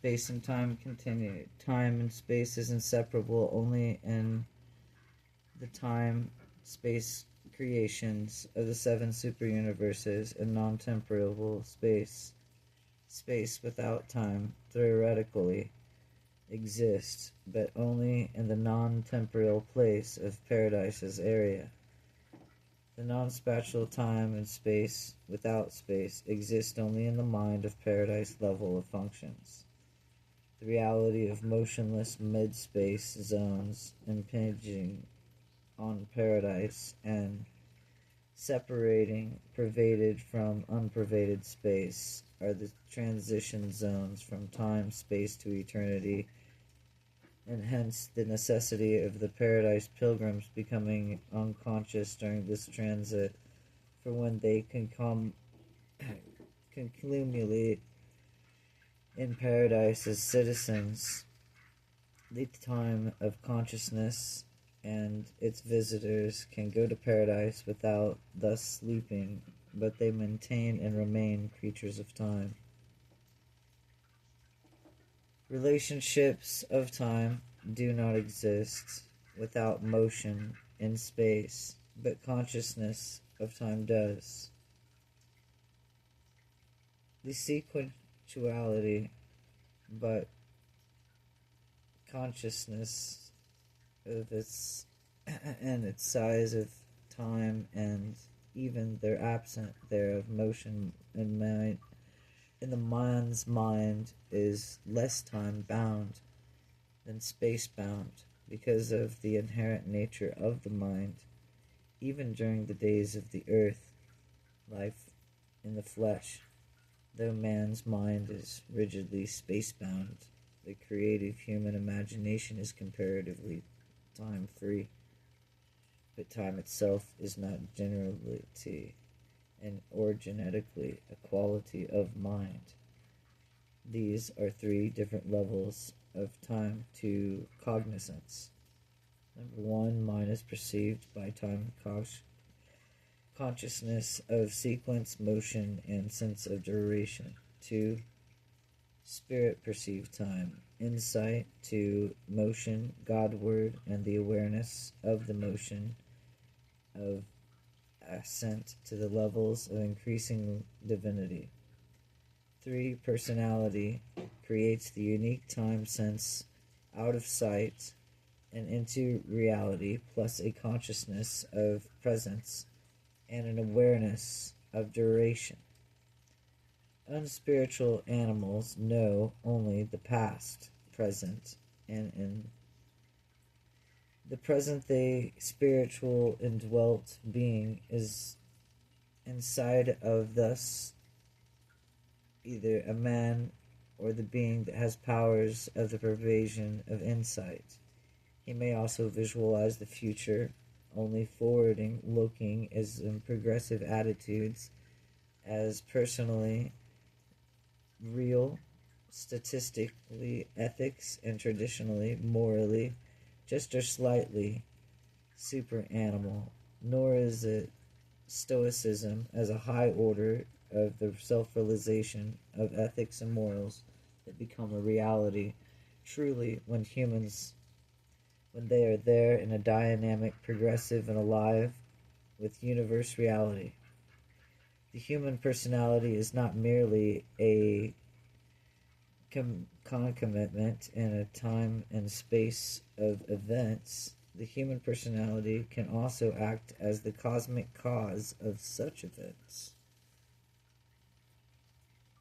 Space and time continue. Time and space is inseparable only in the time-space creations of the seven superuniverses and non-temporal space. Space without time theoretically exists, but only in the non-temporal place of Paradise's area. The non-spatial time and space without space exist only in the mind of Paradise level of functions. The reality of motionless mid-space zones impinging on Paradise and separating pervaded from unpervaded space are the transition zones from time, space to eternity, and hence the necessity of the Paradise pilgrims becoming unconscious during this transit, for when they can accumulate in Paradise as citizens, the time of consciousness and its visitors can go to Paradise without thus sleeping, but they maintain and remain creatures of time. Relationships of time do not exist without motion in space, but consciousness of time does. The sequentiality, but consciousness of its and its size of time and even their absent thereof motion in mind in the man's mind is less time bound than space bound because of the inherent nature of the mind, even during the days of the earth, life in the flesh. Though man's mind is rigidly space bound, the creative human imagination is comparatively time free, but time itself is not generality and or genetically a quality of mind. These are three different levels of time to cognizance. Number one, mind is perceived by time consciousness of sequence, motion, and sense of duration. 2. Spirit perceived time, insight to motion, Godward, and the awareness of the motion of ascent to the levels of increasing divinity. 3. Personality creates the unique time sense out of sight and into reality, plus a consciousness of presence and an awareness of duration. Unspiritual animals know only the past, present, and in the present the spiritual indwelt being is inside of thus either a man or the being that has powers of the pervasion of insight. He may also visualize the future, only forwarding looking as in progressive attitudes as personally real, statistically, ethics, and traditionally, morally, just or slightly super animal, nor is it stoicism as a high order of the self-realization of ethics and morals that become a reality truly when they are there in a dynamic, progressive, and alive with universe reality. The human personality is not merely a concomitant in a time and space of events. The human personality can also act as the cosmic cause of such events.